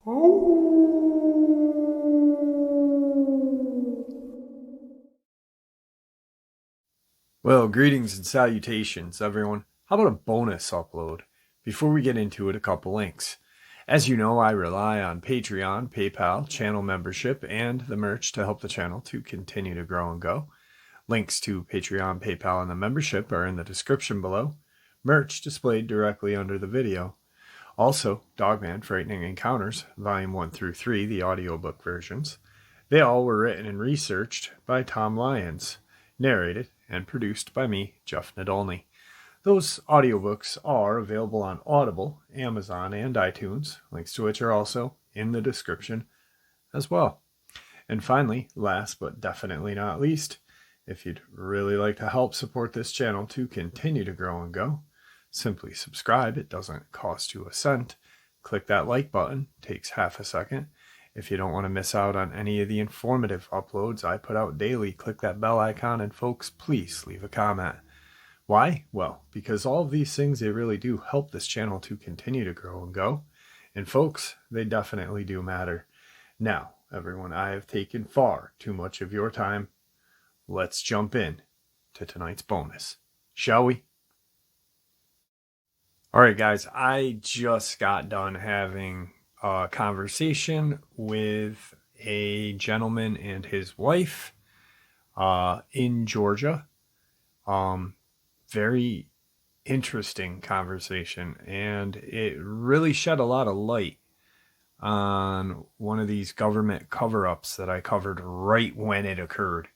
Well, greetings and salutations, everyone. How about a bonus upload? Before we get into it, a couple links. As you know, I rely on Patreon, PayPal, channel membership, and the merch to help the channel to continue to grow and go. Links to Patreon, PayPal, and the membership are in the description below. Merch displayed directly under the video. Also, Dogman Frightening Encounters, Volume 1 through 3, the audiobook versions. They all were written and researched by Tom Lyons, narrated and produced by me, Jeff Nadolny. Those audiobooks are available on Audible, Amazon, and iTunes, links to which are also in the description as well. And finally, last but definitely not least, if you'd really like to help support this channel to continue to grow and go, simply subscribe. It doesn't cost you a cent. Click that like button. It takes half a second. If you don't want to miss out on any of the informative uploads I put out daily, click that bell icon, and folks, please leave a comment. Why? Well, because all of these things, they really do help this channel to continue to grow and go. And folks, they definitely do matter. Now, everyone, I have taken far too much of your time. Let's jump in to tonight's bonus, shall we? All right, guys, I just got done having a conversation with a gentleman and his wife in Georgia. Very interesting conversation, and it really shed a lot of light on one of these government cover-ups that I covered right when it occurred.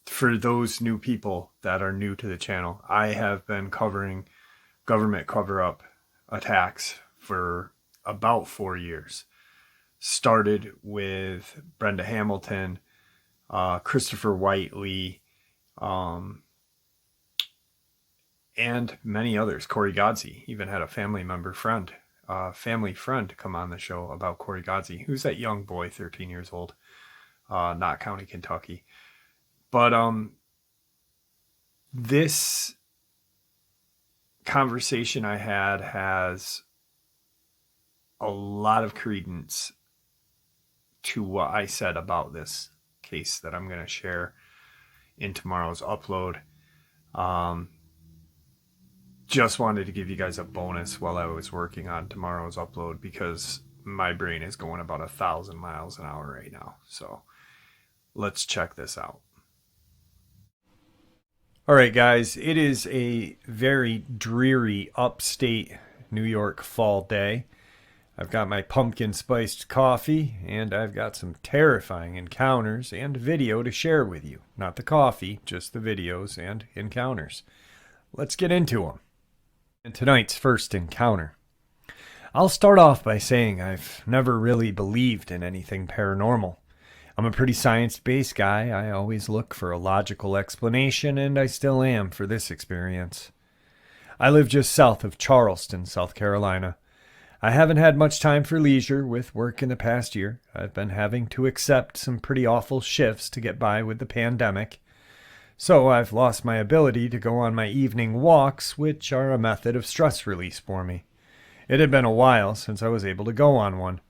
For those new people that are new to the channel, I have been covering government cover-up attacks for about 4 years. Started with Brenda Hamilton, Christopher Whiteley, and many others. Corey Godsey even had a family friend come on the show about Corey Godsey, who's that young boy, 13 years old, Knott County, Kentucky. But this conversation I had has a lot of credence to what I said about this case that I'm going to share in tomorrow's upload. Just wanted to give you guys a bonus while I was working on tomorrow's upload, because my brain is going about 1,000 miles an hour right now. So let's check this out. All right, guys, it is a very dreary upstate New York fall day. I've got my pumpkin spiced coffee, and I've got some terrifying encounters and video to share with you. Not the coffee, just the videos and encounters. Let's get into them. And tonight's first encounter. I'll start off by saying I've never really believed in anything paranormal. I'm a pretty science-based guy. I always look for a logical explanation, and I still am for this experience. I live just south of Charleston, South Carolina. I haven't had much time for leisure with work in the past year. I've been having to accept some pretty awful shifts to get by with the pandemic. So I've lost my ability to go on my evening walks, which are a method of stress release for me. It had been a while since I was able to go on one.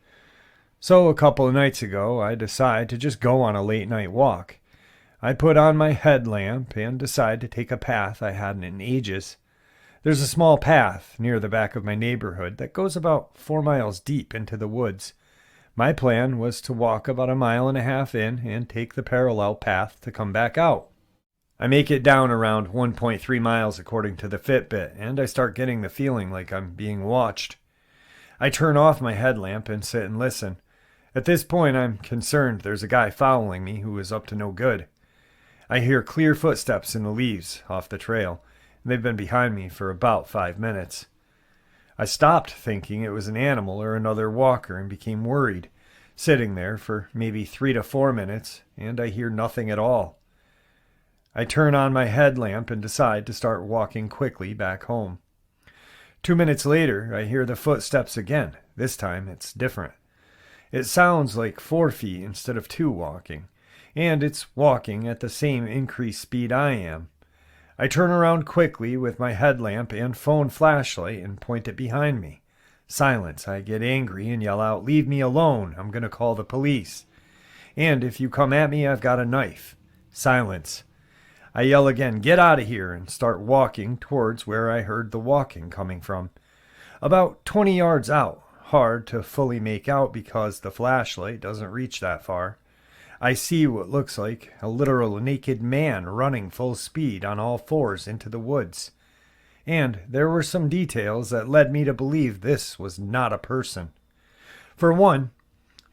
So a couple of nights ago, I decided to just go on a late night walk. I put on my headlamp and decided to take a path I hadn't in ages. There's a small path near the back of my neighborhood that goes about 4 miles deep into the woods. My plan was to walk about 1.5 miles in and take the parallel path to come back out. I make it down around 1.3 miles according to the Fitbit, and I start getting the feeling like I'm being watched. I turn off my headlamp and sit and listen. At this point, I'm concerned there's a guy following me who is up to no good. I hear clear footsteps in the leaves off the trail, and they've been behind me for about 5 minutes. I stopped thinking it was an animal or another walker and became worried, sitting there for maybe 3 to 4 minutes, and I hear nothing at all. I turn on my headlamp and decide to start walking quickly back home. 2 minutes later, I hear the footsteps again. This time, it's different. It sounds like 4 feet instead of 2 walking, and it's walking at the same increased speed I am. I turn around quickly with my headlamp and phone flashlight and point it behind me. Silence. I get angry and yell out, "Leave me alone. I'm going to call the police. And if you come at me, I've got a knife." Silence. I yell again, "Get out of here," and start walking towards where I heard the walking coming from. About 20 yards out. Hard to fully make out because the flashlight doesn't reach that far. I see what looks like a literal naked man running full speed on all fours into the woods. And there were some details that led me to believe this was not a person. For one,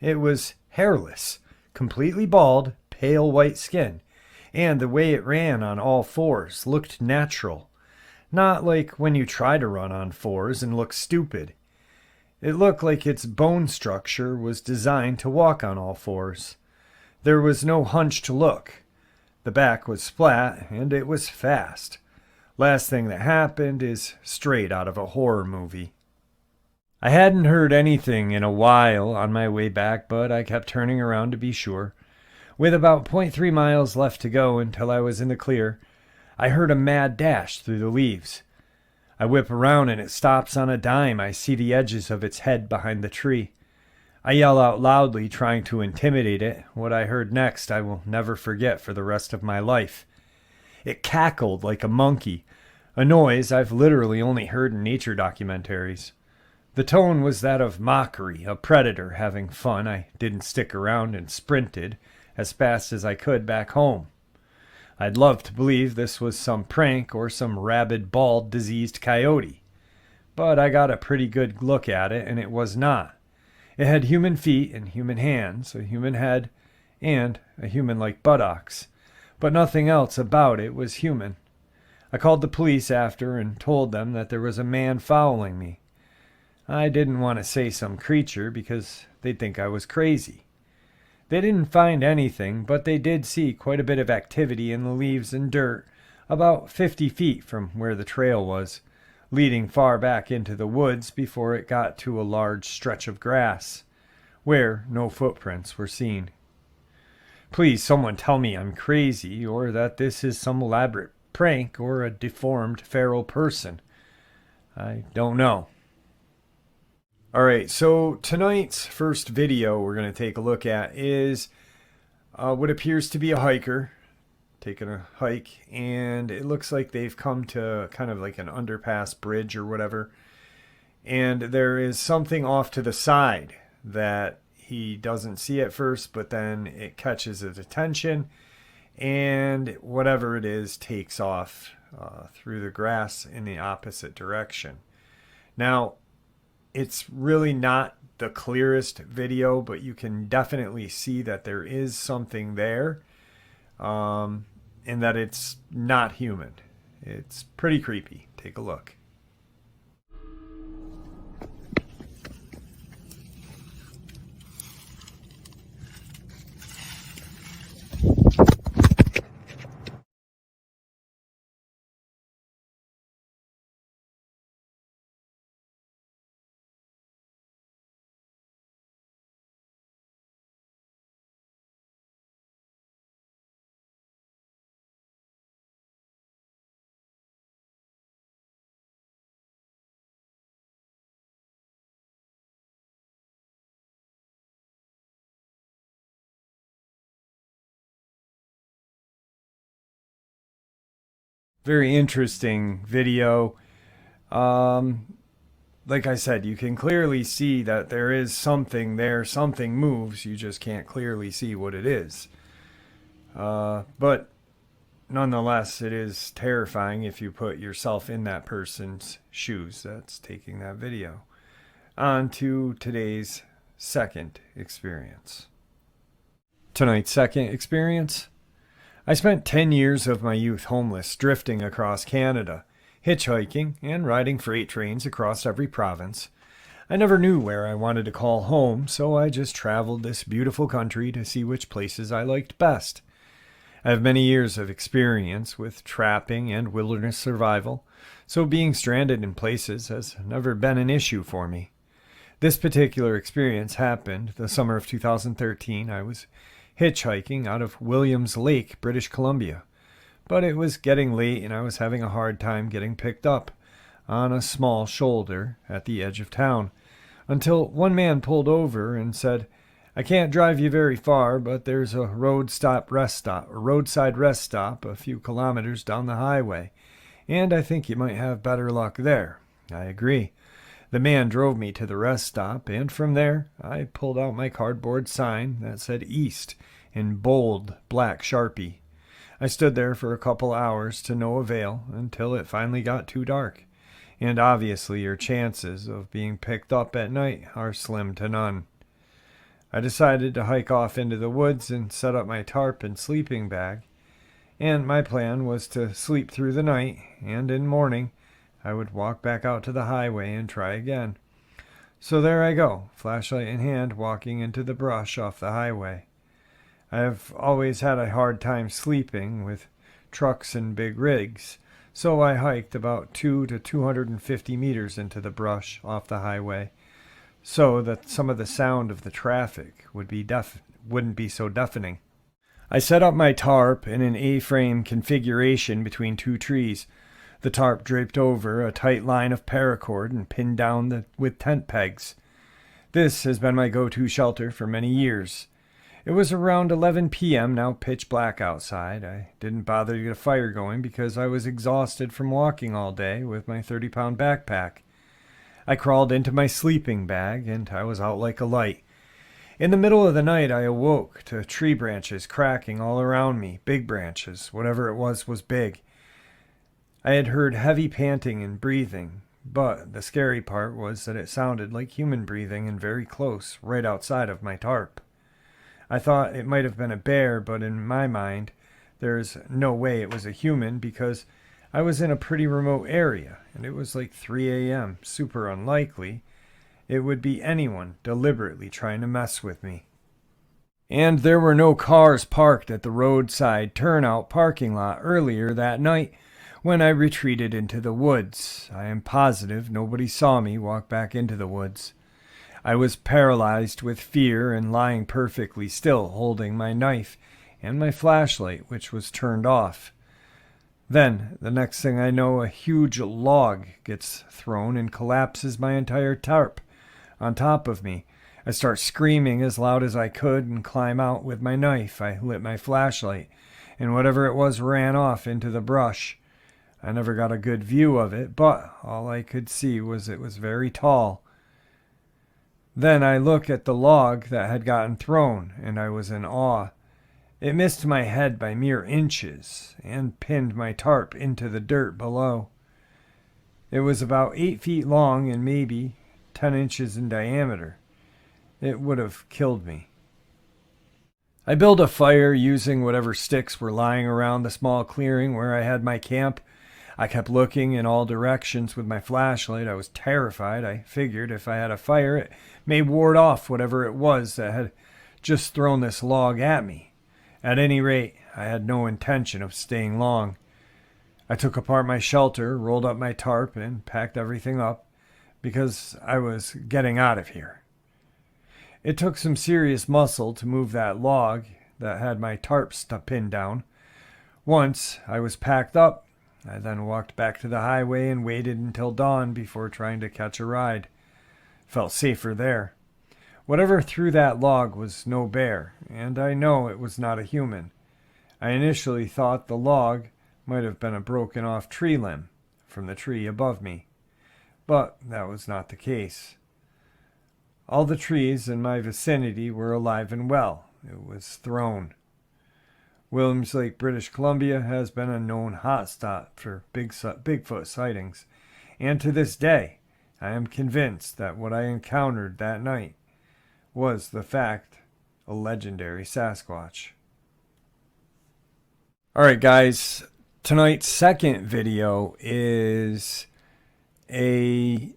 it was hairless, completely bald, pale white skin, and the way it ran on all fours looked natural. Not like when you try to run on fours and look stupid. It looked like its bone structure was designed to walk on all fours. There was no hunched look. The back was flat, and it was fast. Last thing that happened is straight out of a horror movie. I hadn't heard anything in a while on my way back, but I kept turning around to be sure. With about 0.3 miles left to go until I was in the clear, I heard a mad dash through the leaves. I whip around and it stops on a dime. I see the edges of its head behind the tree. I yell out loudly, trying to intimidate it. What I heard next I will never forget for the rest of my life. It cackled like a monkey, a noise I've literally only heard in nature documentaries. The tone was that of mockery, a predator having fun. I didn't stick around and sprinted as fast as I could back home. I'd love to believe this was some prank or some rabid, bald, diseased coyote. But I got a pretty good look at it, and it was not. It had human feet and human hands, a human head, and a human-like buttocks. But nothing else about it was human. I called the police after and told them that there was a man following me. I didn't want to say some creature because they'd think I was crazy. They didn't find anything, but they did see quite a bit of activity in the leaves and dirt about 50 feet from where the trail was, leading far back into the woods before it got to a large stretch of grass, where no footprints were seen. Please, someone tell me I'm crazy, or that this is some elaborate prank or a deformed feral person. I don't know. Alright, so tonight's first video we're going to take a look at is what appears to be a hiker taking a hike, and it looks like they've come to kind of like an underpass bridge or whatever, and there is something off to the side that he doesn't see at first, but then it catches his attention, and whatever it is takes off through the grass in the opposite direction. Now, it's really not the clearest video, but you can definitely see that there is something there, and that it's not human. It's pretty creepy. Take a look. Very interesting video. Like I said, you can clearly see that there is something there. Something moves. You just can't clearly see what it is. But nonetheless, it is terrifying if you put yourself in that person's shoes that's taking that video. On to today's second experience. Tonight's second experience. I spent 10 years of my youth homeless, drifting across Canada, hitchhiking and riding freight trains across every province. I never knew where I wanted to call home, so I just traveled this beautiful country to see which places I liked best. I have many years of experience with trapping and wilderness survival, so being stranded in places has never been an issue for me. This particular experience happened the summer of 2013. I was hitchhiking out of Williams Lake, British Columbia, but it was getting late and I was having a hard time getting picked up on a small shoulder at the edge of town. until one man pulled over and said, "I can't drive you very far, but there's a roadside rest stop a few kilometers down the highway, and I think you might have better luck there." I agree. The man drove me to the rest stop, and from there I pulled out my cardboard sign that said East in bold black Sharpie. I stood there for a couple hours to no avail until it finally got too dark, and obviously your chances of being picked up at night are slim to none. I decided to hike off into the woods and set up my tarp and sleeping bag, and my plan was to sleep through the night, and in morning I would walk back out to the highway and try again. So there I go, flashlight in hand, walking into the brush off the highway. I have always had a hard time sleeping with trucks and big rigs, so I hiked about 2 to 250 meters into the brush off the highway so that some of the sound of the traffic wouldn't be so deafening. I set up my tarp in an A-frame configuration between two trees, the tarp draped over a tight line of paracord and pinned down with tent pegs. This has been my go-to shelter for many years. It was around 11 p.m., now pitch black outside. I didn't bother to get a fire going because I was exhausted from walking all day with my 30-pound backpack. I crawled into my sleeping bag, and I was out like a light. In the middle of the night, I awoke to tree branches cracking all around me, big branches. Whatever it was big. I had heard heavy panting and breathing, but the scary part was that it sounded like human breathing and very close, right outside of my tarp. I thought it might have been a bear, but in my mind, there's no way it was a human because I was in a pretty remote area, and it was like 3 a.m., super unlikely it would be anyone deliberately trying to mess with me. And there were no cars parked at the roadside turnout parking lot earlier that night when I retreated into the woods. I am positive nobody saw me walk back into the woods. I was paralyzed with fear and lying perfectly still, holding my knife and my flashlight, which was turned off. Then, the next thing I know, a huge log gets thrown and collapses my entire tarp on top of me. I start screaming as loud as I could and climb out with my knife. I lit my flashlight, and whatever it was ran off into the brush. I never got a good view of it, but all I could see was it was very tall. Then I looked at the log that had gotten thrown, and I was in awe. It missed my head by mere inches and pinned my tarp into the dirt below. It was about 8 feet long and maybe 10 inches in diameter. It would have killed me. I built a fire using whatever sticks were lying around the small clearing where I had my camp. I kept looking in all directions with my flashlight. I was terrified. I figured if I had a fire, it may ward off whatever it was that had just thrown this log at me. At any rate, I had no intention of staying long. I took apart my shelter, rolled up my tarp, and packed everything up because I was getting out of here. It took some serious muscle to move that log that had my tarp pinned down. Once I was packed up, I then walked back to the highway and waited until dawn before trying to catch a ride. Felt safer there. Whatever threw that log was no bear, and I know it was not a human. I initially thought the log might have been a broken off tree limb from the tree above me, but that was not the case. All the trees in my vicinity were alive and well. It was thrown. Williams Lake, British Columbia has been a known hotspot for Bigfoot sightings, and to this day, I am convinced that what I encountered that night was, the fact, a legendary Sasquatch. Alright guys, tonight's second video is a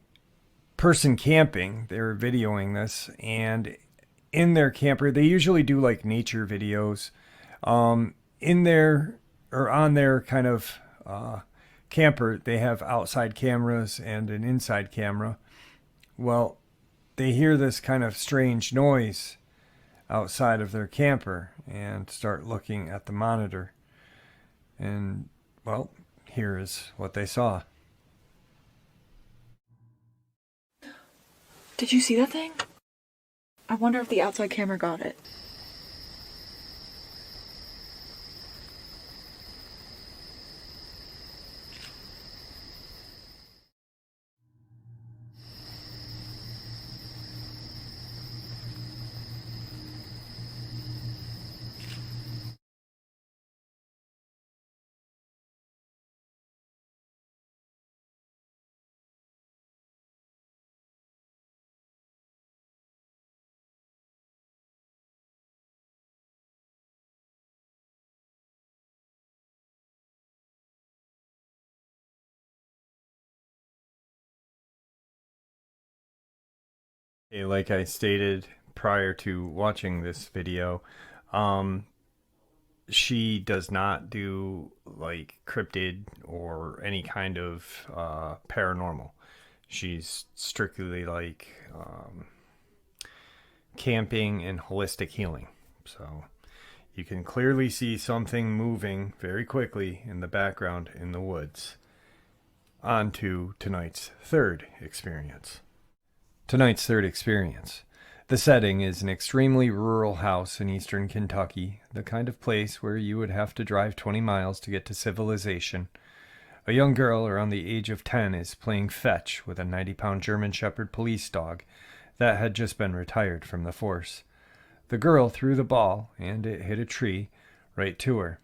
person camping. They're videoing this, and in their camper, they usually do like nature videos. In their, or on their kind of camper, they have outside cameras and an inside camera. Well, they hear this kind of strange noise outside of their camper and start looking at the monitor. And, well, here is what they saw. Did you see that thing? I wonder if the outside camera got it. Okay, like I stated prior to watching this video, um, she does not do like cryptid or any kind of paranormal. She's strictly like camping and holistic healing. So you can clearly see something moving very quickly in the background in the woods. On to tonight's third experience. Tonight's third experience. The setting is an extremely rural house in eastern Kentucky, the kind of place where you would have to drive 20 miles to get to civilization. A young girl around the age of 10 is playing fetch with a 90-pound German Shepherd police dog that had just been retired from the force. The girl threw the ball, and it hit a tree right to her,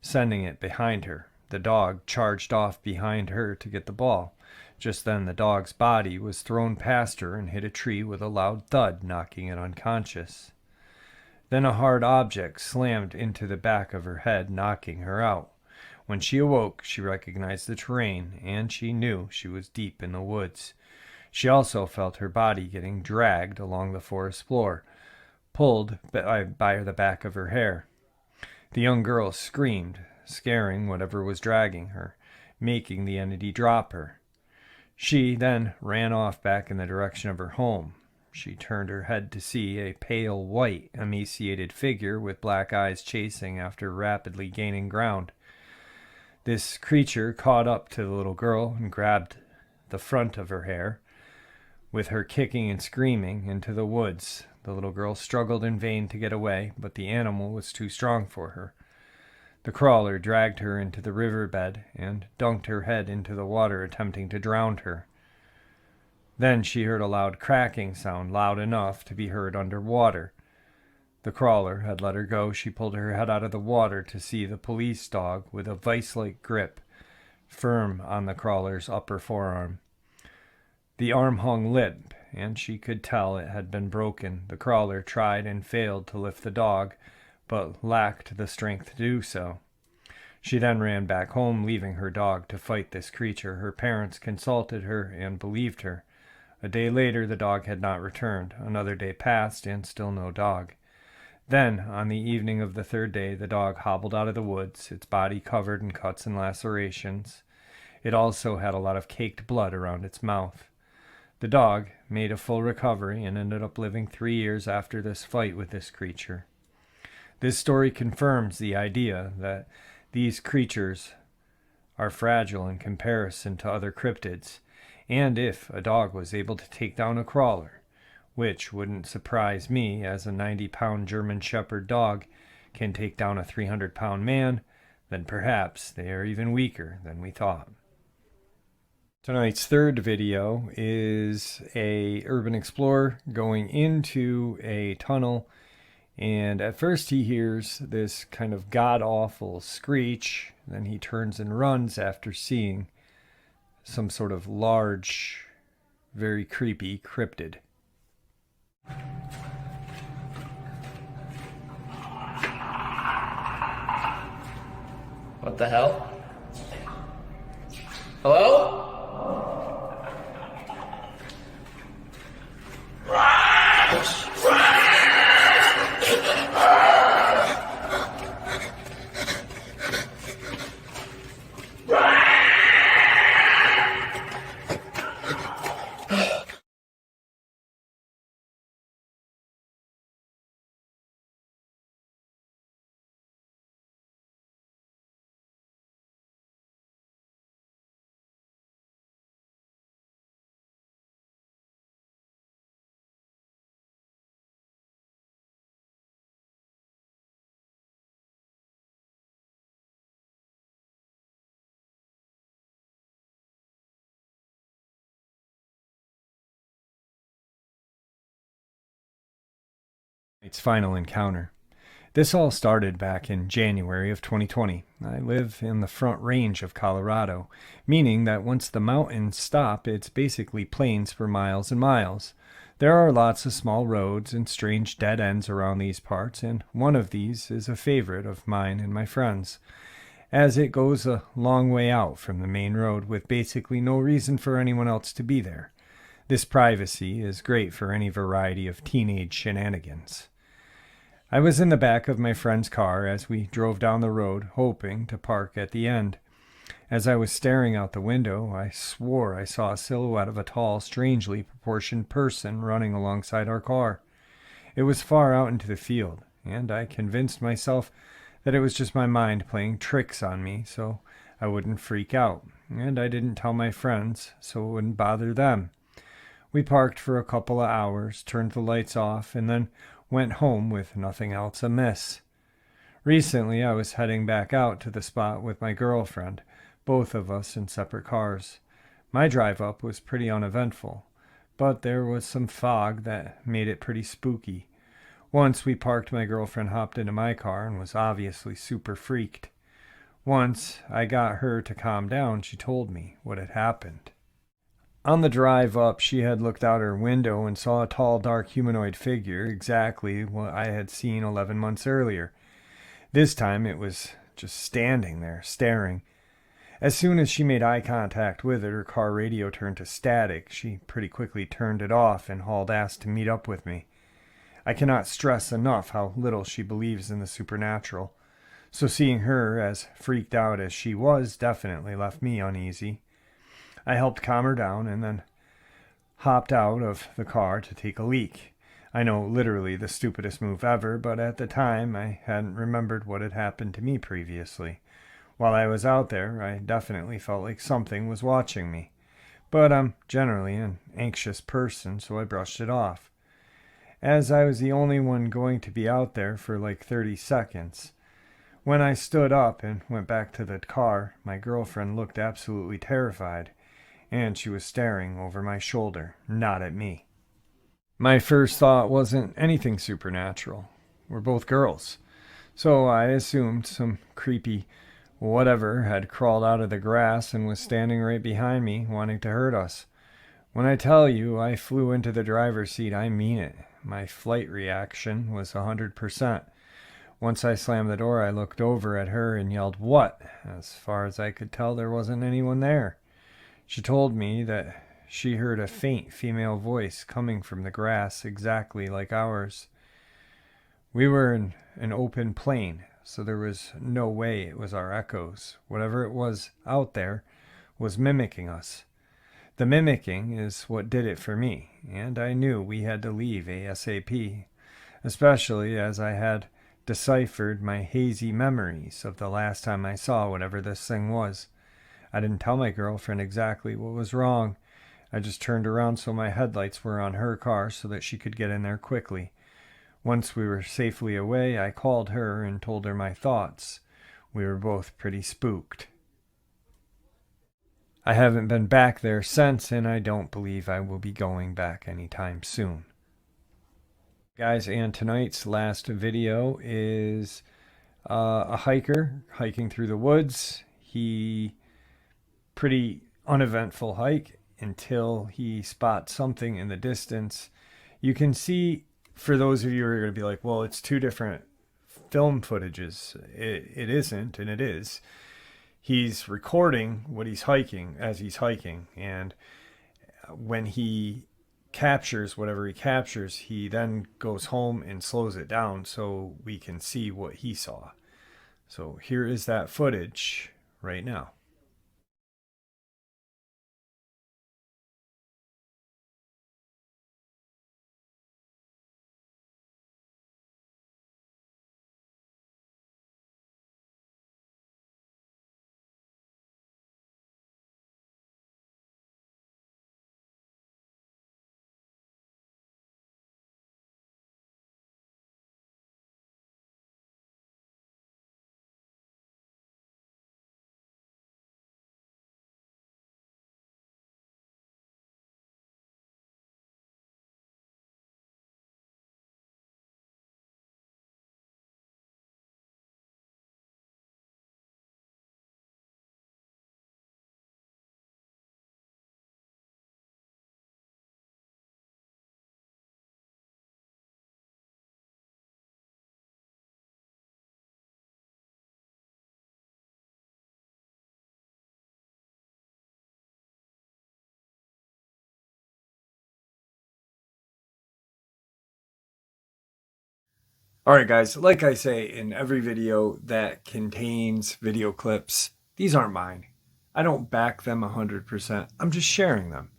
sending it behind her. The dog charged off behind her to get the ball. Just then the dog's body was thrown past her and hit a tree with a loud thud, knocking it unconscious. Then a hard object slammed into the back of her head, knocking her out. When she awoke, she recognized the terrain, and she knew she was deep in the woods. She also felt her body getting dragged along the forest floor, pulled by the back of her hair. The young girl screamed, scaring whatever was dragging her, making the entity drop her. She then ran off back in the direction of her home. She turned her head to see a pale white, emaciated figure with black eyes chasing after rapidly gaining ground. This creature caught up to the little girl and grabbed the front of her hair. With her kicking and screaming into the woods, the little girl struggled in vain to get away, but the animal was too strong for her. The crawler dragged her into the riverbed and dunked her head into the water, attempting to drown her. Then she heard a loud cracking sound, loud enough to be heard underwater. The crawler had let her go. She pulled her head out of the water to see the police dog with a vice-like grip firm on the crawler's upper forearm. The arm hung limp, and she could tell it had been broken. The crawler tried and failed to lift the dog, but lacked the strength to do so. She then ran back home, leaving her dog to fight this creature. Her parents consulted her and believed her. A day later, the dog had not returned. Another day passed, and still no dog. Then, on the evening of the third day, the dog hobbled out of the woods, its body covered in cuts and lacerations. It also had a lot of caked blood around its mouth. The dog made a full recovery and ended up living 3 years after this fight with this creature. This story confirms the idea that these creatures are fragile in comparison to other cryptids, and if a dog was able to take down a crawler, which wouldn't surprise me as a 90-pound German Shepherd dog can take down a 300-pound man, then perhaps they are even weaker than we thought. Tonight's third video is a urban explorer going into a tunnel, and at first he hears this kind of god-awful screech. Then he turns and runs after seeing some sort of large, very creepy cryptid. What the hell? Hello? tonight's final encounter. This all started back in January of 2020. I live in the Front Range of Colorado, meaning that once the mountains stop, it's basically plains for miles and miles. There are lots of small roads and strange dead ends around these parts, and one of these is a favorite of mine and my friends, as it goes a long way out from the main road with basically no reason for anyone else to be there. This privacy is great for any variety of teenage shenanigans. I was in the back of my friend's car as we drove down the road, hoping to park at the end. As I was staring out the window, I swore I saw a silhouette of a tall, strangely proportioned person running alongside our car. It was far out into the field, and I convinced myself that it was just my mind playing tricks on me so I wouldn't freak out, and I didn't tell my friends so it wouldn't bother them. We parked for a couple of hours, turned the lights off, and then went home with nothing else amiss. Recently, I was heading back out to the spot with my girlfriend, both of us in separate cars. My drive up was pretty uneventful, but there was some fog that made it pretty spooky. Once we parked, my girlfriend hopped into my car and was obviously super freaked. Once I got her to calm down, she told me what had happened. On the drive up, she had looked out her window and saw a tall, dark humanoid figure, exactly what I had seen 11 months earlier. This time it was just standing there, staring. As soon as she made eye contact with it, her car radio turned to static. She pretty quickly turned it off and hauled ass to meet up with me. I cannot stress enough how little she believes in the supernatural, so seeing her as freaked out as she was definitely left me uneasy. I helped calm her down and then hopped out of the car to take a leak. I know, literally the stupidest move ever, but at the time I hadn't remembered what had happened to me previously. While I was out there, I definitely felt like something was watching me. But I'm generally an anxious person, so I brushed it off. As I was the only one going to be out there for like 30 seconds. When I stood up and went back to the car, my girlfriend looked absolutely terrified, and she was staring over my shoulder, not at me. My first thought wasn't anything supernatural. We're both girls. So I assumed some creepy whatever had crawled out of the grass and was standing right behind me, wanting to hurt us. When I tell you I flew into the driver's seat, I mean it. My flight reaction was 100%. Once I slammed the door, I looked over at her and yelled, "What?" As far as I could tell, there wasn't anyone there. She told me that she heard a faint female voice coming from the grass exactly like ours. We were in an open plain, so there was no way it was our echoes. Whatever it was out there was mimicking us. The mimicking is what did it for me, and I knew we had to leave ASAP, especially as I had deciphered my hazy memories of the last time I saw whatever this thing was. I didn't tell my girlfriend exactly what was wrong. I just turned around so my headlights were on her car so that she could get in there quickly. Once we were safely away, I called her and told her my thoughts. We were both pretty spooked. I haven't been back there since, and I don't believe I will be going back anytime soon. Guys, and tonight's last video is a hiker hiking through the woods. Pretty uneventful hike until he spots something in the distance. You can see, for those of you who are going to be like, well, it's two different film footages. It isn't, and it is. He's recording what he's hiking as he's hiking, and when he captures whatever he captures, he then goes home and slows it down so we can see what he saw. So here is that footage right now. All right, guys, like I say in every video that contains video clips, these aren't mine. I don't back them 100%. I'm just sharing them.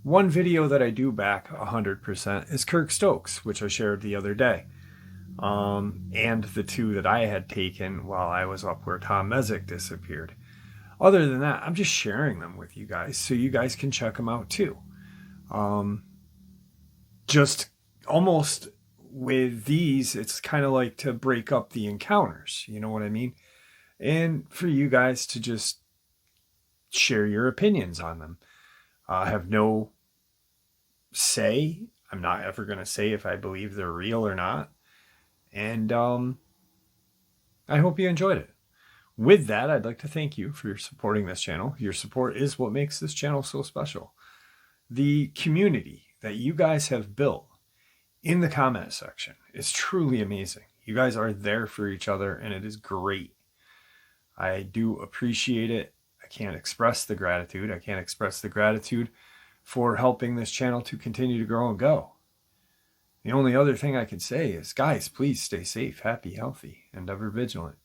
One video that I do back 100% is Kirk Stokes, which I shared the other day. And the two that I had taken while I was up where Tom Mezek disappeared. Other than that, I'm just sharing them with you guys so you guys can check them out too. Just almost with these, it's kind of like to break up the encounters, you know what I mean? And for you guys to just share your opinions on them. I have no say. I'm not ever going to say if I believe they're real or not. And I hope you enjoyed it. With that, I'd like to thank you for supporting this channel. Your support is what makes this channel so special. The community that you guys have built in the comment section is truly amazing. You guys are there for each other, and it is great. I do appreciate it. I can't express the gratitude. I can't express the gratitude for helping this channel to continue to grow and go. The only other thing I can say is, guys, please stay safe, happy, healthy, and ever vigilant.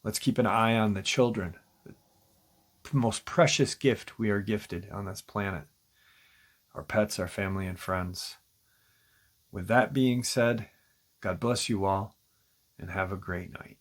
Let's keep an eye on the children, the most precious gift we are gifted on this planet. Our pets, our family, and friends. With that being said, God bless you all, and have a great night.